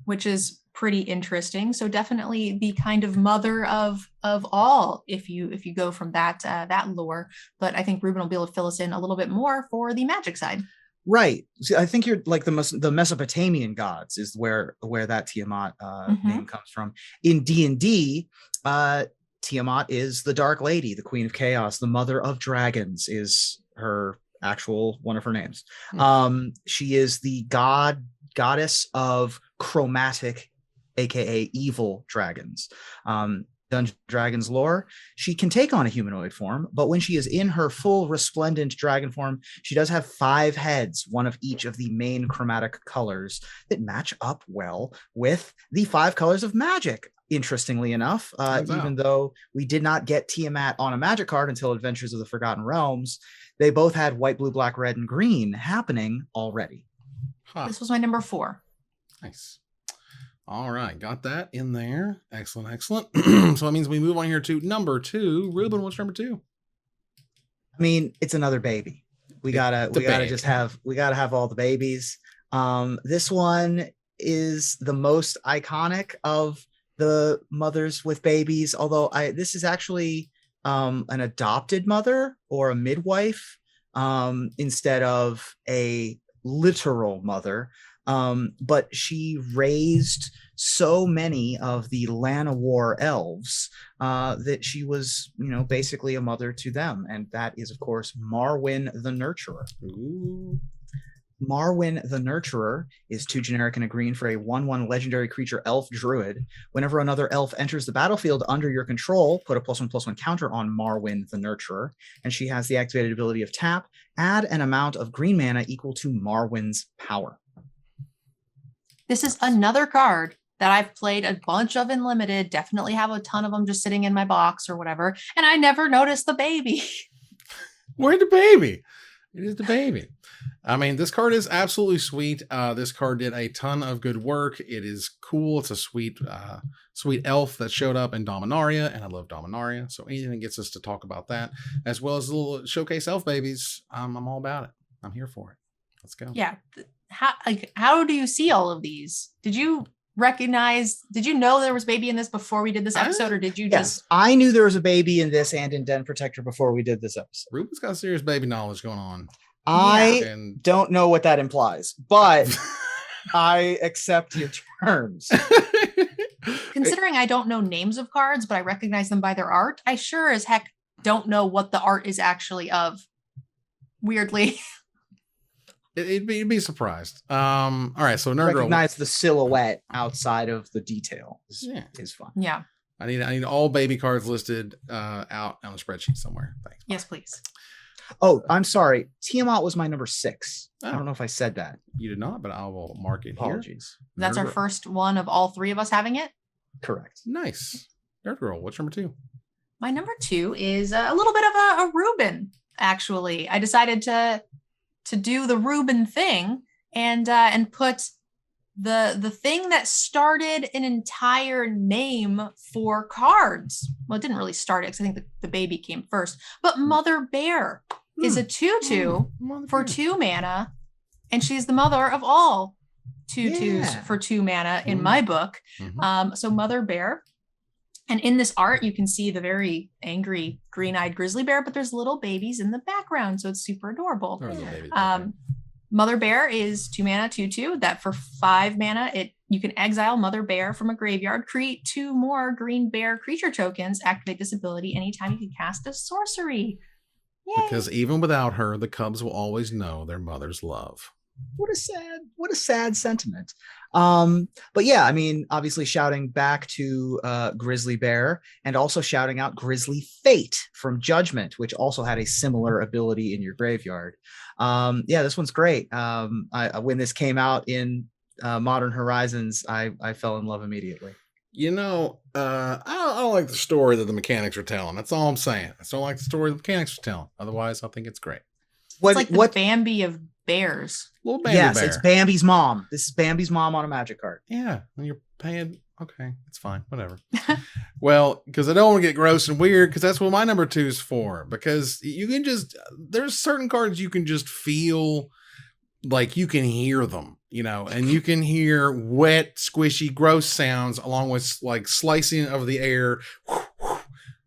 Which is pretty interesting. So definitely the kind of mother of all, if you go from that lore. But I think Ruben will be able to fill us in a little bit more for the magic side. Right. See, I think you're like the Mesopotamian gods is where that Tiamat name comes from. In D&D, Tiamat is the Dark Lady, the Queen of Chaos, the Mother of Dragons is her actual one of her names. She is the goddess of chromatic, aka evil dragons. Dungeons & Dragons lore, she can take on a humanoid form, but when she is in her full resplendent dragon form, she does have 5 heads, one of each of the main chromatic colors that match up well with the 5 colors of magic. Interestingly enough, even though we did not get Tiamat on a magic card until Adventures of the Forgotten Realms, they both had white, blue, black, red, and green happening already. This was my number 4. Nice. All right, got that in there. Excellent. So that means we move on here to number 2. Ruben, what's number 2? I mean, it's another baby. We gotta have all the babies. This one is the most iconic of the mothers with babies, although this is actually an adopted mother or a midwife instead of a literal mother. But she raised so many of the Llanowar elves that she was, basically a mother to them. And that is, of course, Marwyn the Nurturer. Ooh. Marwyn the Nurturer is 2 generic and a green for a 1/1 legendary creature elf druid. Whenever another elf enters the battlefield under your control, put a +1/+1 counter on Marwyn the Nurturer. And she has the activated ability of tap, add an amount of green mana equal to Marwyn's power. This is another card that I've played a bunch of in limited, definitely have a ton of them just sitting in my box or whatever. And I never noticed the baby. Where's the baby? It is the baby. I mean, this card is absolutely sweet. This card did a ton of good work. It is cool. It's a sweet elf that showed up in Dominaria, and I love Dominaria. So anything that gets us to talk about that, as well as little showcase elf babies, I'm all about it. I'm here for it. Let's go. Yeah. How do you see all of these? Did you know there was baby in this before we did this episode, or did you Yes, just... I knew there was a baby in this and in Den Protector before we did this episode. Ruben's got serious baby knowledge going on. I don't know what that implies, but I accept your terms. Considering I don't know names of cards, but I recognize them by their art, I sure as heck don't know what the art is actually of. Weirdly. You'd be surprised. All right, so Nerd Recognize the silhouette outside of the detail is fun. Yeah. I need all baby cards listed out on a spreadsheet somewhere. Thanks. Yes, please. Oh, I'm sorry. Tiamat was my number 6. Oh. I don't know if I said that. You did not, but I will mark it Apologies. here. That's our first one of all 3 of us having it. Correct. Nice. Nerd Girl, what's number 2? My number 2 is a little bit of a Ruben, actually. I decided to do the Ruben thing and put the thing that started an entire name for cards. Well, it didn't really start it because I think the baby came first. But Mother Bear is a 2/2 for 2 mana, and she's the mother of all 2/2s for 2 mana in my book. So Mother Bear. And in this art, you can see the very angry green-eyed grizzly bear, but there's little babies in the background, so it's super adorable. Mother Bear is 2 mana, 2/2. That for 5 mana, you can exile Mother Bear from a graveyard, create 2 more green bear creature tokens, activate this ability anytime you can cast a sorcery. Yay. Because even without her, the Cubs will always know their mother's love. What a sad sentiment. But yeah, I mean, obviously shouting back to Grizzly Bear, and also shouting out Grizzly Fate from Judgment, which also had a similar ability in your graveyard. This one's great. When this came out in Modern Horizons, I fell in love immediately. I don't like the story that the mechanics are telling. That's all I'm saying. I don't like the story the mechanics are telling. Otherwise, I think it's great. It's like the Bambi of bears. Little Bambi bear. It's Bambi's mom. This is Bambi's mom on a Magic card. Yeah, and you're paying. Okay, it's fine. Whatever. Well, because I don't want to get gross and weird, because that's what my number 2 is for. Because you can there's certain cards you can just feel like you can hear them, and you can hear wet, squishy, gross sounds along with like slicing of the air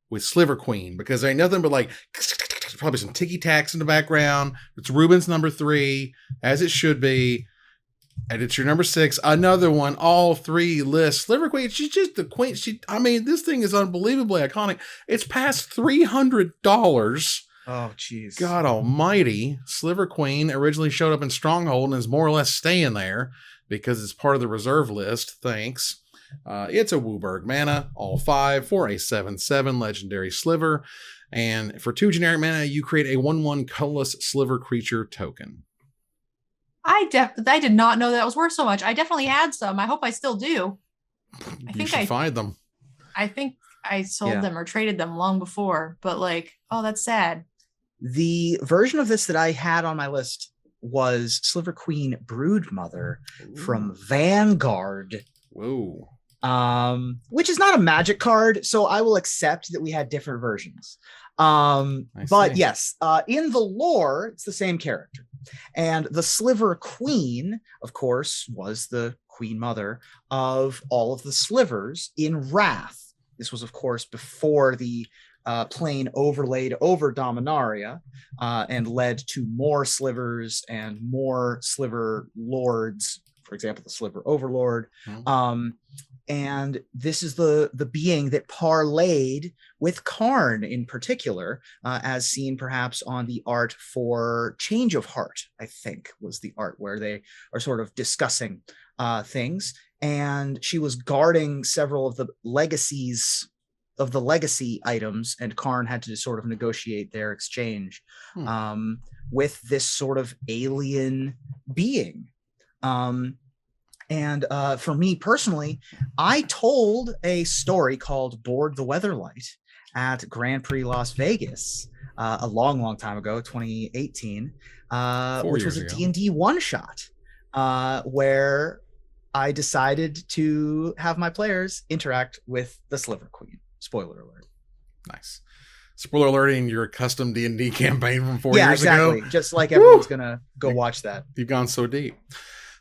with Sliver Queen, because there ain't nothing but like probably some ticky tacks in the background. It's Ruben's number 3, as it should be. And it's your number 6. Another one, all 3 lists. Sliver Queen, she's just the queen. This thing is unbelievably iconic. It's past $300. Oh, jeez. God almighty. Sliver Queen originally showed up in Stronghold and is more or less staying there because it's part of the reserve list. Thanks. It's a Wooburg mana, all 5 for a 7/7 legendary Sliver. And for 2 generic mana, you create a 1/1 colorless Sliver creature token. I did not know that was worth so much. I definitely had some. I hope I still do. You should find them. I think I sold them or traded them long before, but that's sad. The version of this that I had on my list was Sliver Queen Broodmother from Vanguard. Whoa. Which is not a Magic card, so I will accept that we had different versions. But yes, in the lore, it's the same character. And the Sliver Queen, of course, was the Queen Mother of all of the Slivers in Wrath. This was, of course, before the plane overlaid over Dominaria and led to more Slivers and more Sliver Lords for example, the Sliver Overlord. Mhm. And this is the being that parlayed with Karn in particular, as seen perhaps on the art for Change of Heart, I think was the art where they are sort of discussing things. And she was guarding several of the legacy items, and Karn had to sort of negotiate their exchange with this sort of alien being. And for me personally, I told a story called Board the Weatherlight at Grand Prix Las Vegas a long time ago, 2018, which was a D&D one-shot where I decided to have my players interact with the Sliver Queen. Spoiler alert. Nice. Spoiler alerting your custom D&D campaign from 4 years exactly. ago. Just like everyone's going to go watch that. You've gone so deep.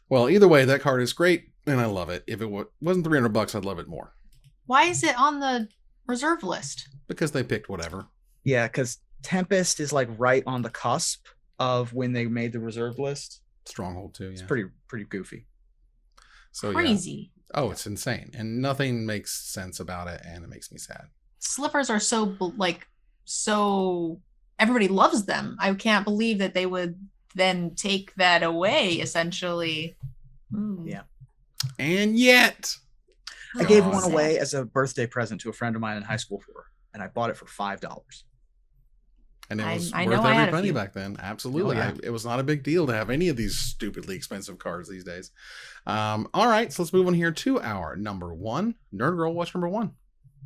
Well, either way, that card is great, and I love it. If it wasn't $300, I'd love it more. Why is it on the reserve list? Because they picked whatever. Yeah, because Tempest is like right on the cusp of when they made the reserve list. Stronghold too. Yeah. It's pretty goofy. So crazy. Yeah. Oh, it's insane, and nothing makes sense about it, and it makes me sad. Slivers are so everybody loves them. I can't believe that they would then take that away, essentially. Yeah. And yet I gave one away as a birthday present to a friend of mine in high school and I bought it for $5. And it was worth every penny back then. Absolutely. It was not a big deal to have any of these stupidly expensive cards these days. All right, so let's move on here to our number one. Nerd Girl, what's number one?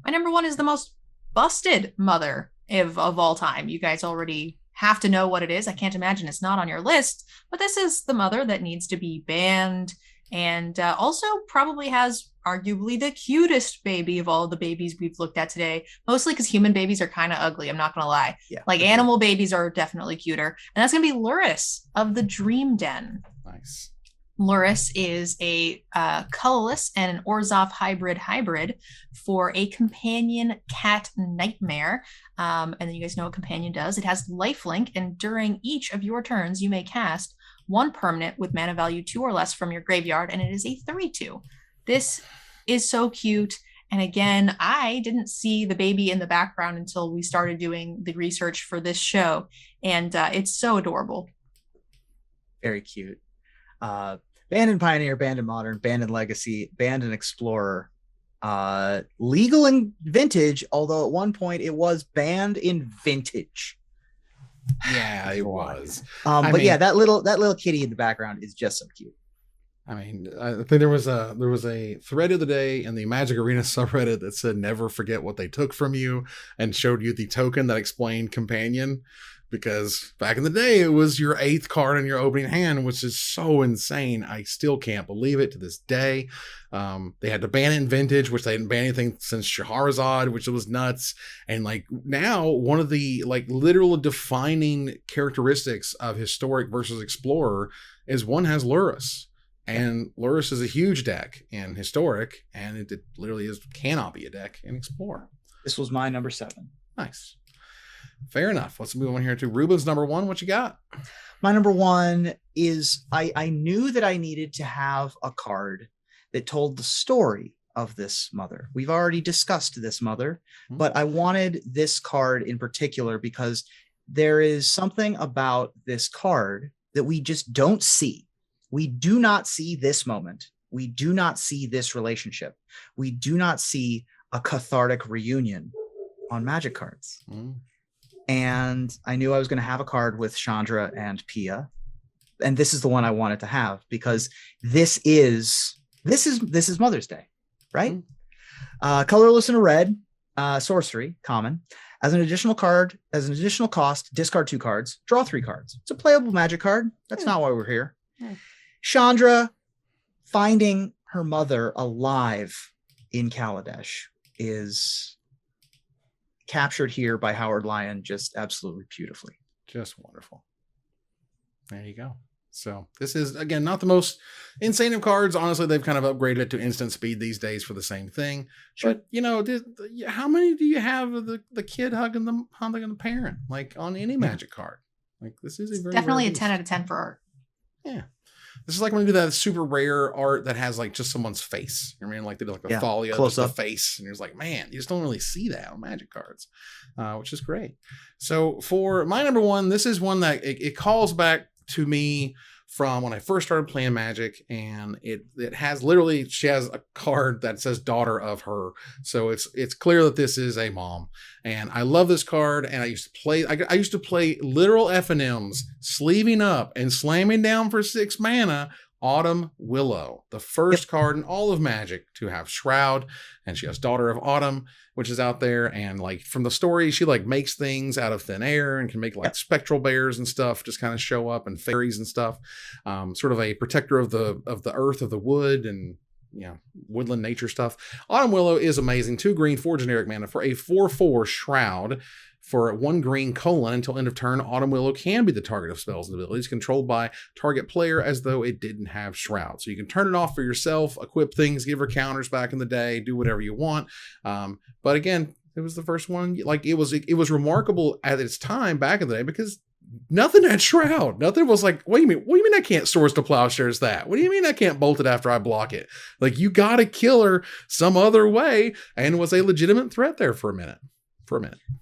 My number one is the most busted mother of all time. You guys already have to know what it is. I can't imagine it's not on your list, but this is the mother that needs to be banned, and also probably has arguably the cutest baby of all the babies we've looked at today, mostly because human babies are kind of ugly. I'm not going to lie. Yeah, like animal babies are definitely cuter, and that's going to be Luris of the Dream Den. Nice. Luris is a colorless and an Orzhov hybrid for a companion cat nightmare. And then you guys know what companion does. It has lifelink, and during each of your turns, you may cast one permanent with mana value 2 or less from your graveyard, and it is a 3/2. This is so cute. And again, I didn't see the baby in the background until we started doing the research for this show, and it's so adorable. Very cute. Banned and Pioneer, Banned and Modern, Banned and Legacy, Banned and Explorer, legal in Vintage, although at one point it was banned in Vintage. Yeah, it was. But yeah, that little kitty in the background is just so cute. I mean, I think there was a thread of the day in the Magic Arena subreddit that said never forget what they took from you, and showed you the token that explained companion. Because back in the day, it was your 8th card in your opening hand, which is so insane. I still can't believe it to this day. They had to ban it in Vintage, which they didn't ban anything since Shahrazad, which was nuts. And like now, one of the like literal defining characteristics of Historic versus Explorer is one has Luris. And Luris is a huge deck in Historic, and it literally cannot be a deck in Explorer. This was my number 7. Nice. Fair enough. Let's move on here to Ruben's number 1. What you got? My number 1 is I knew that I needed to have a card that told the story of this mother. We've already discussed this mother, but I wanted this card in particular because there is something about this card that we just don't see. We do not see this moment. We do not see this relationship. We do not see a cathartic reunion on Magic cards. And I knew I was going to have a card with Chandra and Pia. And this is the one I wanted to have because this is Mother's Day, right? Colorless and a red, sorcery, common. As an additional cost, discard 2 cards, draw 3 cards. It's a playable Magic card. That's not why we're here. Chandra finding her mother alive in Kaladesh is captured here by Howard Lyon just absolutely beautifully. Just wonderful. There you go. So this is, again, not the most insane of cards. Honestly, they've kind of upgraded it to instant speed these days for the same thing. Sure. But, you know, how many do you have of the kid hugging the parent? Like on any Magic card. Like this is a very definitely a 10 out of 10 for art. Yeah. This is like when you do that super rare art that has like just someone's face. You know what I mean? Like they do like a Thalia, close just up. a face. And you're just like, man, you just don't really see that on Magic cards, which is great. So for my number one, this is one that it calls back to me from when I first started playing Magic, and it has literally, she has a card that says daughter of her. So it's clear that this is a mom, and I love this card. And I used to play literal F&Ms, sleeving up and slamming down for 6 mana. Autumn Willow, the first card in all of Magic to have Shroud, and she has Daughter of Autumn, which is out there. And like from the story, she like makes things out of thin air and can make like spectral bears and stuff just kind of show up, and fairies and stuff. Sort of a protector of the earth, of the wood, and woodland nature stuff. Autumn Willow is amazing. 2 green, 4 generic mana for a 4/4 Shroud. For 1 green : until end of turn, Autumn Willow can be the target of spells and abilities controlled by target player as though it didn't have Shroud. So you can turn it off for yourself, equip things, give her counters back in the day, do whatever you want. But again, it was the first one. Like it was remarkable at its time back in the day because nothing had Shroud. Nothing was like, what do you mean I can't Swords to Plowshares that? What do you mean I can't bolt it after I block it? Like you gotta kill her some other way, and was a legitimate threat there for a minute.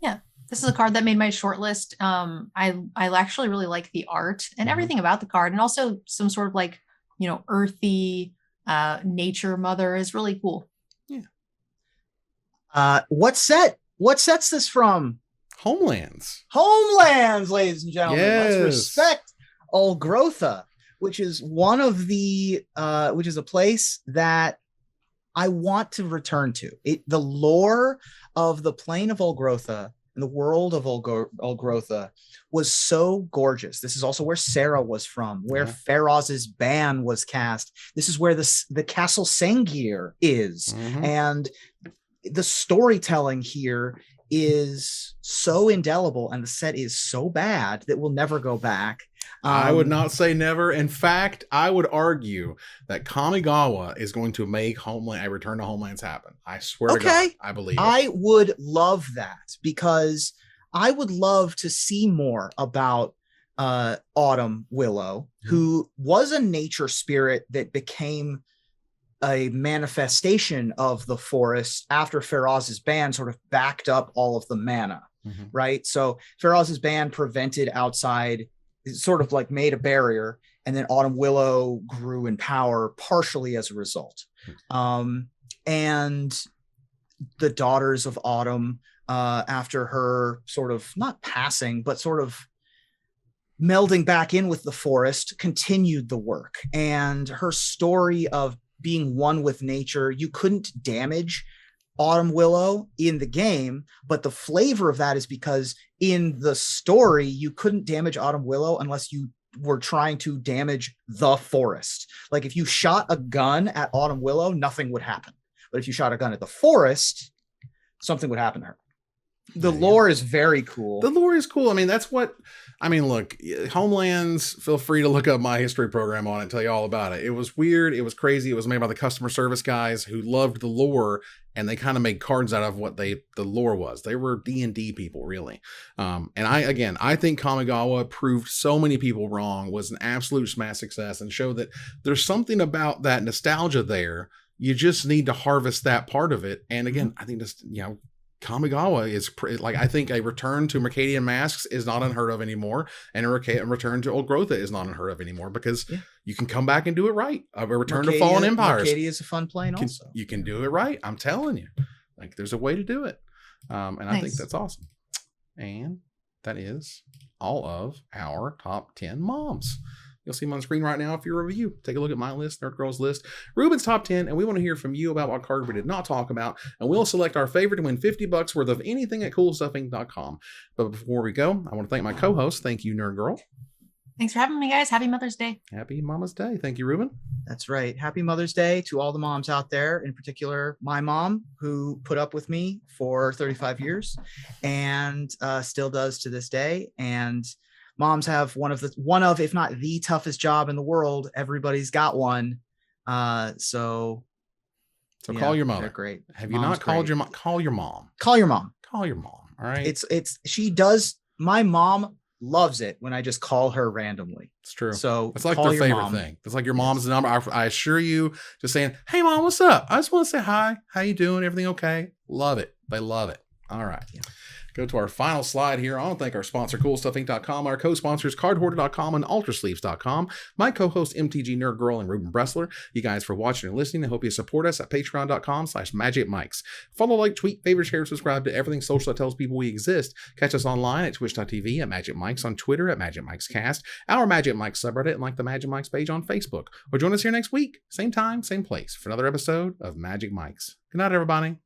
Yeah. This is a card that made my short list. I actually really like the art and everything about the card, and also some sort of like, earthy nature mother is really cool. Yeah. What sets this from? Homelands, ladies and gentlemen. Yes. Let's respect Olgrotha, which is which is a place that I want to return to. The lore of the plane of Olgrotha, the world of Olgrotha, was so gorgeous. This is also where Sarah was from, where Feroz's ban was cast. This is where the Castle Sengir is. And the storytelling here is so indelible, and the set is so bad that we'll never go back. I would not say never. In fact, I would argue that Kamigawa is going to make a return to Homelands happen. I swear to God, I believe it. I would love that, because I would love to see more about Autumn Willow, who was a nature spirit that became a manifestation of the forest after Feroz's ban sort of backed up all of the mana, right? So Feroz's ban prevented outside, sort of like made a barrier, and then Autumn Willow grew in power partially as a result. And the Daughters of Autumn, after her sort of not passing, but sort of melding back in with the forest, continued the work. And her story of being one with nature, you couldn't damage Autumn Willow in the game, but the flavor of that is because in the story you couldn't damage Autumn Willow unless you were trying to damage the forest. Like if you shot a gun at Autumn Willow, nothing would happen, but if you shot a gun at the forest, something would happen to her. The lore is very cool. The lore is cool. I mean, that's what look, Homelands, feel free to look up my history program on it and tell you all about it. It was weird. It was crazy. It was made by the customer service guys who loved the lore, and they kind of made cards out of what the lore was. They were D&D people, really. And I think Kamigawa proved so many people wrong, was an absolute smash success, and showed that there's something about that nostalgia there. You just need to harvest that part of it. And again, I think just, Kamigawa is I think a return to Mercadian Masks is not unheard of anymore, and a return to Olgrotha is not unheard of anymore, because you can come back and do it right. A return to Fallen Empires. Mercadia is a fun plane also. You can do it right. I'm telling you, like there's a way to do it. And I think that's awesome. And that is all of our top 10 moms. You'll see them on screen right now if you're a review. Take a look at my list, Nerd Girl's list, Ruben's top 10, and we want to hear from you about what card we did not talk about, and we'll select our favorite to win $50 worth of anything at coolstuffing.com. But before we go, I want to thank my co-host. Thank you, Nerd Girl. Thanks for having me, guys. Happy Mother's Day. Happy Mama's Day. Thank you, Ruben. That's right. Happy Mother's Day to all the moms out there, in particular my mom, who put up with me for 35 years and still does to this day. And moms have one of, if not the toughest job in the world. Everybody's got one. So call your mother. They're great. Have you not called your mom? Call your mom. Call your mom. Call your mom. All right. She does. My mom loves it when I just call her randomly. It's true. So it's like call their your favorite mom. thing. It's like your mom's number. I assure you, just saying, "Hey, mom, what's up? I just want to say hi. How you doing? Everything okay?" Love it. They love it. All right. Yeah. Go to our final slide here. I want to thank our sponsor, CoolStuffInc.com, our co-sponsors, CardHoarder.com and UltraSleeves.com, my co-host, MTG Nerd Girl and Ruben Bressler. You guys for watching and listening. I hope you support us at patreon.com/magicmics. Follow, like, tweet, favorite, share, subscribe to everything social that tells people we exist. Catch us online at twitch.tv at Magic Mics, on Twitter at Magic Mics Cast, our Magic Mics subreddit, and like the Magic Mics page on Facebook. Or join us here next week, same time, same place, for another episode of Magic Mics. Good night, everybody.